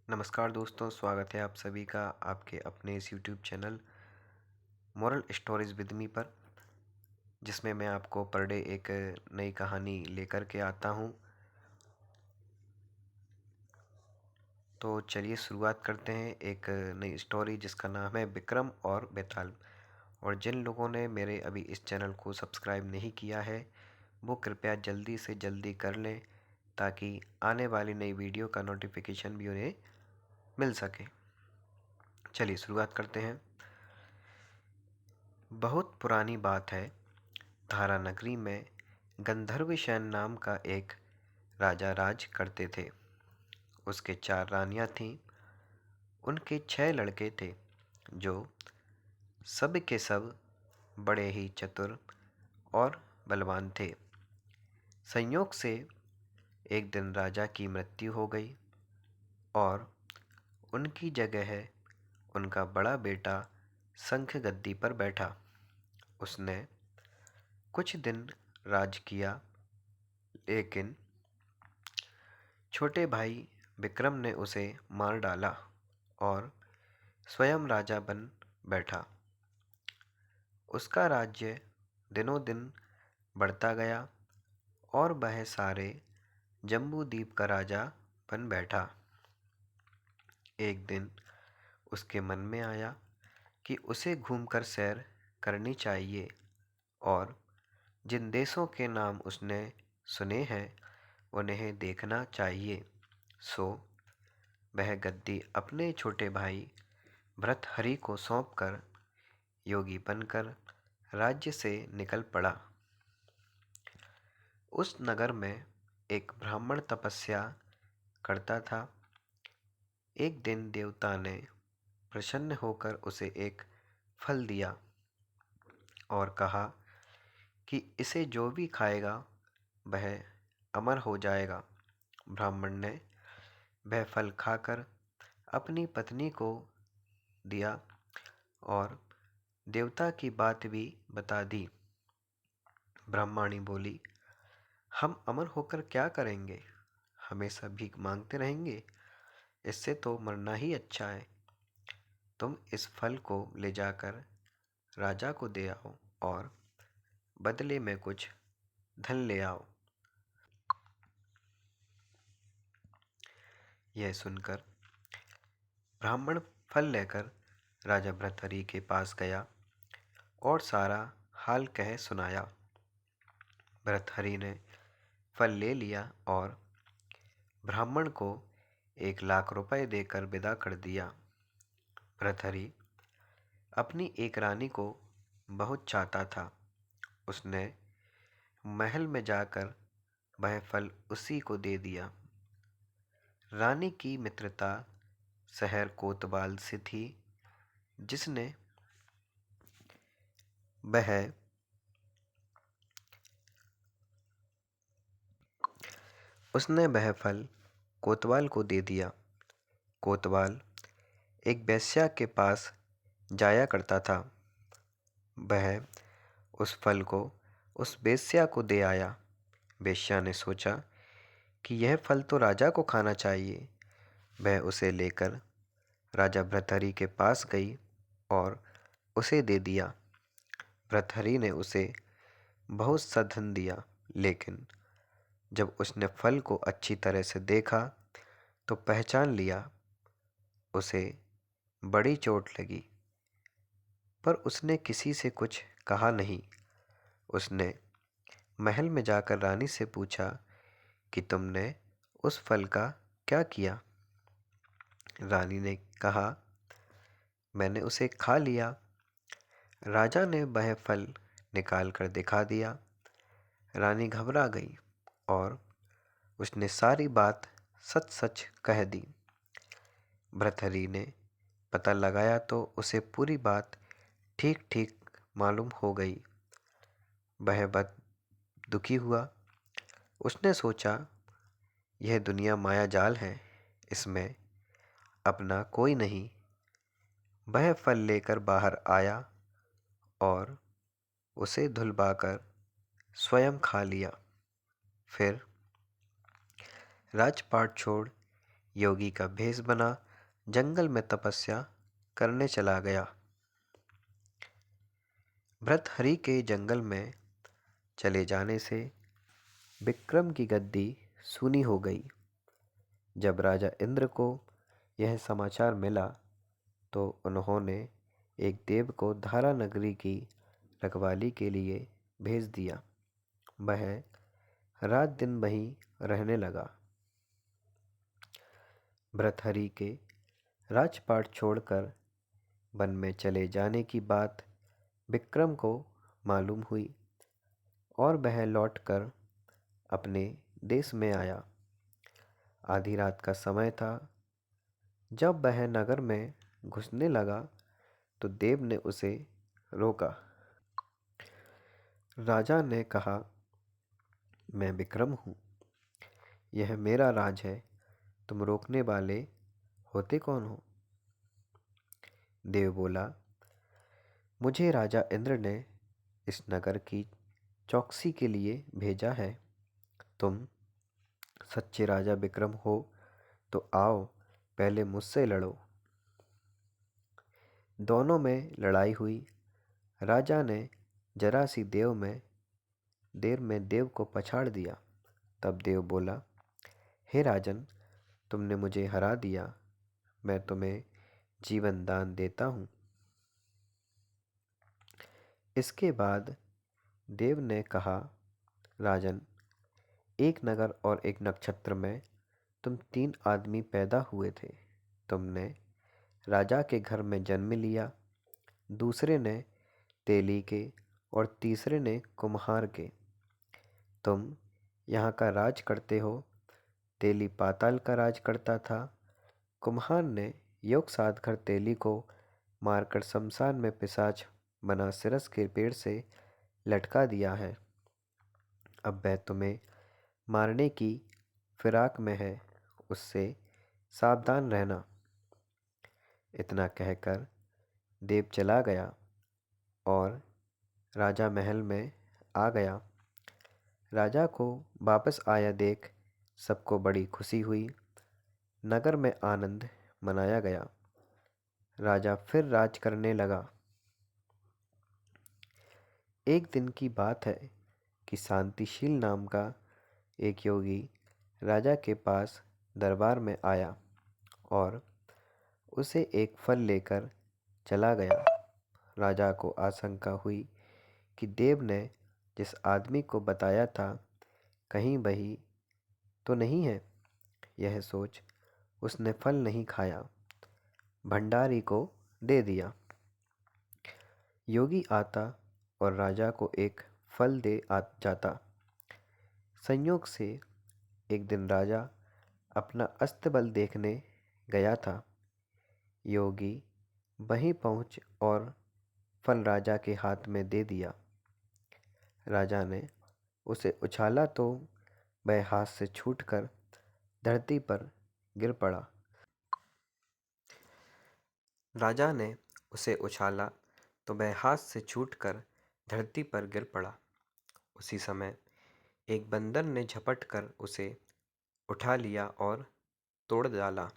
नमस्कार दोस्तों, स्वागत है आप सभी का आपके अपने इस YouTube channel moral stories with me पर, जिसमें मैं आपको पर डे एक नई कहानी लेकर के आता हूं। तो चलिए शुरुआत करते हैं एक नई स्टोरी जिसका नाम है विक्रम और बेताल। और जिन लोगों ने मेरे अभी इस चैनल को सब्सक्राइब नहीं किया है वो कृपया जल्दी से जल्दी कर लें, ताकि आने वाली नई वीडियो का नोटिफिकेशन भी उन्हें मिल सके। चलिए शुरुआत करते हैं। बहुत पुरानी बात है, धारा नगरी में गंधर्वसेन नाम का एक राजा राज करते थे। उसके 4 रानियां थीं। उनके 6 लड़के थे जो सब के सब बड़े ही चतुर और बलवान थे। संयोग से एक दिन राजा की मृत्यु हो गई और उनकी जगह उनका बड़ा बेटा शंख गद्दी पर बैठा। उसने कुछ दिन राज किया, लेकिन छोटे भाई विक्रम ने उसे मार डाला और स्वयं राजा बन बैठा। उसका राज्य दिनों दिन बढ़ता गया और वह सारे जम्बूद्वीप का राजा बन बैठा। एक दिन उसके मन में आया कि उसे घूमकर सैर करनी चाहिए और जिन देशों के नाम उसने सुने हैं उन्हें देखना चाहिए। सो वह गद्दी अपने छोटे भाई भर्तहरि को सौंपकर योगी बनकर राज्य से निकल पड़ा। उस नगर में एक ब्राह्मण तपस्या करता था। एक दिन देवता ने प्रसन्न होकर उसे एक फल दिया और कहा कि इसे जो भी खाएगा वह अमर हो जाएगा। ब्राह्मण ने वह फल खाकर अपनी पत्नी को दिया और देवता की बात भी बता दी। ब्रह्माणी बोली, हम अमर होकर क्या करेंगे? हमेशा भीख मांगते रहेंगे? इससे तो मरना ही अच्छा है। तुम इस फल को ले जाकर राजा को दे आओ और बदले में कुछ धन ले आओ। यह सुनकर ब्राह्मण फल लेकर राजा भर्तहरि के पास गया और सारा हाल कह सुनाया। भर्तहरि ने फल ले लिया और ब्राह्मण को 1,00,000 रुपए देकर विदा कर दिया। भर्तहरि अपनी एक रानी को बहुत चाहता था। उसने महल में जाकर वह फल उसी को दे दिया। रानी की मित्रता शहर कोतवाल से थी। जिसने वह उसने वह फल कोतवाल को दे दिया। कोतवाल एक वेश्या के पास जाया करता था। वह उस फल को उस वेश्या को दे आया। वेश्या ने सोचा कि यह फल तो राजा को खाना चाहिए। वह उसे लेकर राजा भर्तहरि के पास गई और उसे दे दिया। भर्तहरि ने उसे बहुत सा धन दिया, लेकिन जब उसने फल को अच्छी तरह से देखा तो पहचान लिया। उसे बड़ी चोट लगी, पर उसने किसी से कुछ कहा नहीं। उसने महल में जाकर रानी से पूछा कि तुमने उस फल का क्या किया? रानी ने कहा, मैंने उसे खा लिया। राजा ने वह फल निकाल कर दिखा दिया। रानी घबरा गई और उसने सारी बात सच सच कह दी। भर्तहरि ने पता लगाया तो उसे पूरी बात ठीक ठीक मालूम हो गई। वह बहुत दुखी हुआ। उसने सोचा, यह दुनिया माया जाल है, इसमें अपना कोई नहीं। वह फल लेकर बाहर आया और उसे धुलवाकर स्वयं खा लिया। फिर राजपाट छोड़ योगी का भेष बना जंगल में तपस्या करने चला गया। भृतहरि के जंगल में चले जाने से विक्रम की गद्दी सूनी हो गई। जब राजा इंद्र को यह समाचार मिला तो उन्होंने एक देव को धारा नगरी की रखवाली के लिए भेज दिया। वह रात दिन वहीं रहने लगा। भृतहरि के राजपाट छोड़कर वन में चले जाने की बात विक्रम को मालूम हुई और वह लौटकर अपने देश में आया। आधी रात का समय था। जब वह नगर में घुसने लगा तो देव ने उसे रोका। राजा ने कहा, मैं विक्रम हूँ, यह मेरा राज है, तुम रोकने वाले होते कौन हो? देव बोला, मुझे राजा इंद्र ने इस नगर की चौकसी के लिए भेजा है। तुम सच्चे राजा विक्रम हो तो आओ पहले मुझसे लड़ो। दोनों में लड़ाई हुई। राजा ने जरा सी देर में देव को पछाड़ दिया। तब देव बोला, हे राजन, तुमने मुझे हरा दिया, मैं तुम्हें जीवन दान देता हूँ। इसके बाद देव ने कहा, राजन, एक नगर और एक नक्षत्र में तुम 3 आदमी पैदा हुए थे। तुमने राजा के घर में जन्म लिया, दूसरे ने तेली के और तीसरे ने कुम्हार के। तुम यहाँ का राज करते हो। तेली पाताल का राज करता था। कुम्हार ने योग साध कर तेली को मारकर शमशान में पिशाच बना सिरस के पेड़ से लटका दिया है। अब वह तुम्हें मारने की फिराक में है, उससे सावधान रहना। इतना कहकर देव चला गया और राजा महल में आ गया। राजा को वापस आया देख सबको बड़ी खुशी हुई। नगर में आनंद मनाया गया। राजा फिर राज करने लगा। एक दिन की बात है कि शांतिशील नाम का एक योगी राजा के पास दरबार में आया और उसे एक फल लेकर चला गया। राजा को आशंका हुई कि देव ने जिस आदमी को बताया था कहीं वही तो नहीं है। यह सोच उसने फल नहीं खाया, भंडारी को दे दिया। योगी आता और राजा को एक फल दे जाता। संयोग से एक दिन राजा अपना अस्तबल देखने गया था। योगी वहीं पहुंच और फल राजा के हाथ में दे दिया। राजा ने उसे उछाला तो वह हाथ से छूटकर धरती पर गिर पड़ा। राजा ने उसे उछाला तो वह हाथ से छूटकर धरती पर गिर पड़ा। उसी समय एक बंदर ने झपट कर उसे उठा लिया और तोड़ डाला।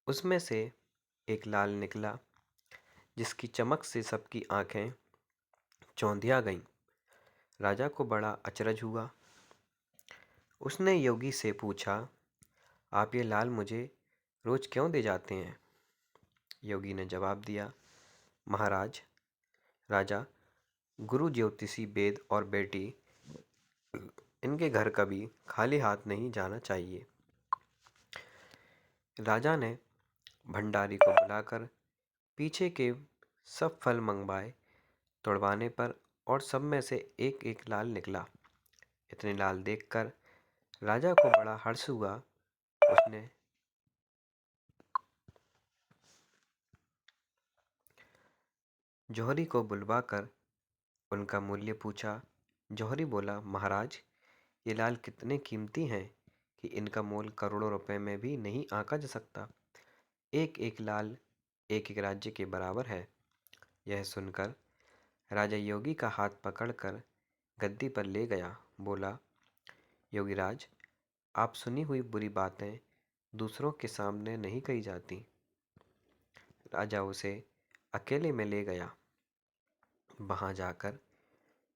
उसमें से एक लाल निकला जिसकी चमक से सबकी आंखें चौंधिया गईं। राजा को बड़ा अचरज हुआ। उसने योगी से पूछा, आप ये लाल मुझे रोज क्यों दे जाते हैं? योगी ने जवाब दिया, महाराज, राजा गुरु ज्योतिषी वेद और बेटी, इनके घर कभी खाली हाथ नहीं जाना चाहिए। राजा ने भंडारी को बुलाकर पीछे के सब फल मंगवाए। तोड़वाने पर और सब में से एक एक लाल निकला। इतने लाल देखकर राजा को बड़ा हर्ष हुआ। उसने जौहरी को बुलवाकर उनका मूल्य पूछा। जौहरी बोला, महाराज, ये लाल कितने कीमती हैं कि इनका मोल करोड़ों रुपए में भी नहीं आंका जा सकता। एक एक लाल एक एक राज्य के बराबर है। यह सुनकर राजा योगी का हाथ पकड़कर गद्दी पर ले गया। बोला, योगीराज, आप सुनी हुई बुरी बातें दूसरों के सामने नहीं कही जाती। राजा उसे अकेले में ले गया। वहां जाकर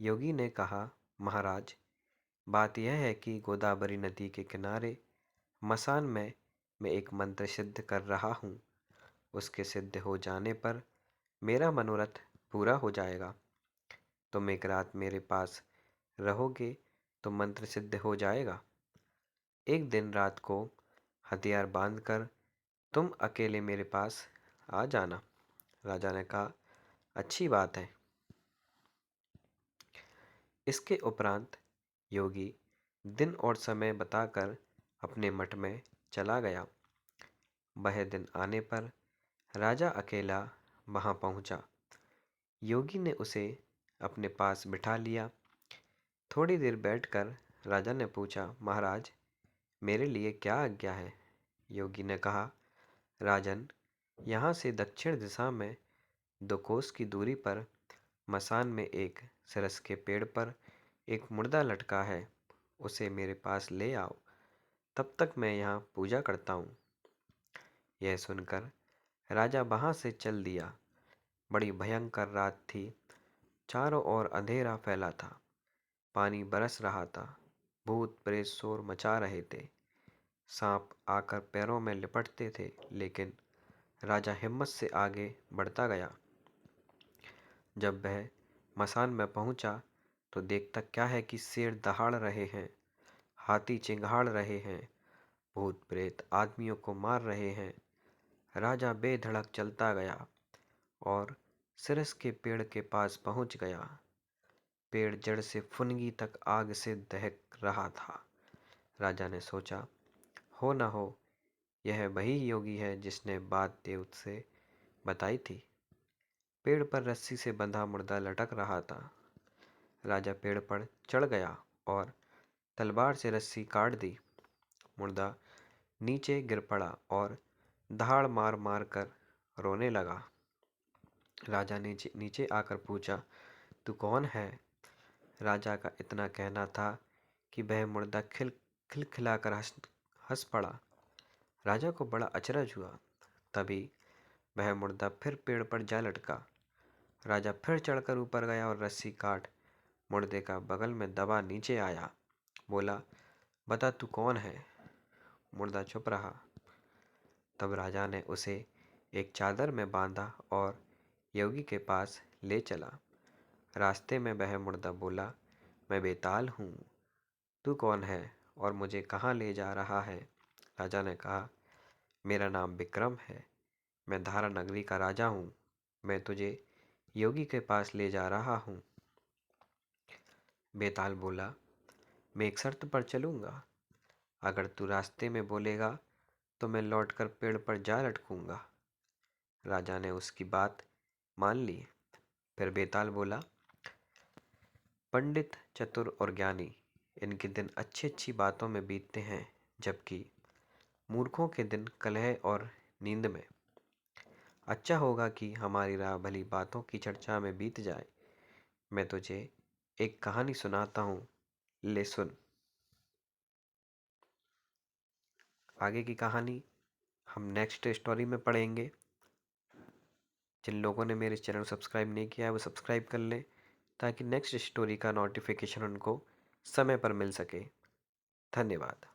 योगी ने कहा, महाराज, बात यह है कि गोदावरी नदी के किनारे मसान में मैं एक मंत्र सिद्ध कर रहा हूँ। उसके सिद्ध हो जाने पर मेरा मनोरथ पूरा हो जाएगा। तुम एक रात मेरे पास रहोगे तो मंत्र सिद्ध हो जाएगा। एक दिन रात को हथियार बांधकर तुम अकेले मेरे पास आ जाना। राजा ने कहा, अच्छी बात है। इसके उपरांत योगी दिन और समय बताकर अपने मठ में चला गया। वह दिन आने पर राजा अकेला वहां पहुंचा। योगी ने उसे अपने पास बिठा लिया। थोड़ी देर बैठकर राजा ने पूछा, महाराज, मेरे लिए क्या आज्ञा है? योगी ने कहा, राजन, यहाँ से दक्षिण दिशा में 2 कोस की दूरी पर मसान में एक सरस के पेड़ पर एक मुर्दा लटका है। उसे मेरे पास ले आओ, तब तक मैं यहाँ पूजा करता हूँ। यह सुनकर राजा वहां से चल दिया। बड़ी भयंकर रात थी। चारों ओर अंधेरा फैला था। पानी बरस रहा था। भूत प्रेत शोर मचा रहे थे। सांप आकर पैरों में लिपटते थे, लेकिन राजा हिम्मत से आगे बढ़ता गया। जब वह मसान में पहुंचा तो देखता क्या है कि शेर दहाड़ रहे हैं, हाथी चिंघाड़ रहे हैं, भूत प्रेत आदमियों को मार रहे हैं। राजा बेधड़क चलता गया और सिरस के पेड़ के पास पहुंच गया। पेड़ जड़ से फुनगी तक आग से दहक रहा था। राजा ने सोचा, हो न हो यह वही योगी है जिसने बात देव से बताई थी। पेड़ पर रस्सी से बंधा मुर्दा लटक रहा था। राजा पेड़ पर चढ़ गया और तलवार से रस्सी काट दी। मुर्दा नीचे गिर पड़ा और दहाड़ मार मार कर रोने लगा। राजा ने नीचे आकर पूछा, तू कौन है? राजा का इतना कहना था कि वह मुर्दा खिलखिलाकर हंस पड़ा। राजा को बड़ा अचरज हुआ। तभी वह मुर्दा फिर पेड़ पर जा लटका। राजा फिर चढ़कर ऊपर गया और रस्सी काट मुर्दे का बगल में दबा नीचे आया। बोला, बता तू कौन है? मुर्दा चुप रहा। तब राजा ने उसे एक चादर में बांधा और योगी के पास ले चला। रास्ते में वह मुर्दा बोला, मैं बेताल हूँ। तू कौन है और मुझे कहाँ ले जा रहा है? राजा ने कहा, मेरा नाम विक्रम है। मैं धारा नगरी का राजा हूँ। मैं तुझे योगी के पास ले जा रहा हूँ। बेताल बोला, मैं एक शर्त पर चलूँगा। अगर तू रास्ते में बोलेगा तो मैं लौटकर पेड़ पर जा लटकूंगा। राजा ने उसकी बात मान ली। फिर बेताल बोला, पंडित, चतुर और ज्ञानी, इनके दिन अच्छी अच्छी बातों में बीतते हैं, जबकि मूर्खों के दिन कलह और नींद में। अच्छा होगा कि हमारी राह भली बातों की चर्चा में बीत जाए। मैं तुझे एक कहानी सुनाता हूँ, ले सुन। आगे की कहानी हम नेक्स्ट स्टोरी में पढ़ेंगे। जिन लोगों ने मेरे चैनल को सब्सक्राइब नहीं किया है वो सब्सक्राइब कर लें, ताकि नेक्स्ट स्टोरी का नोटिफिकेशन उनको समय पर मिल सके। धन्यवाद।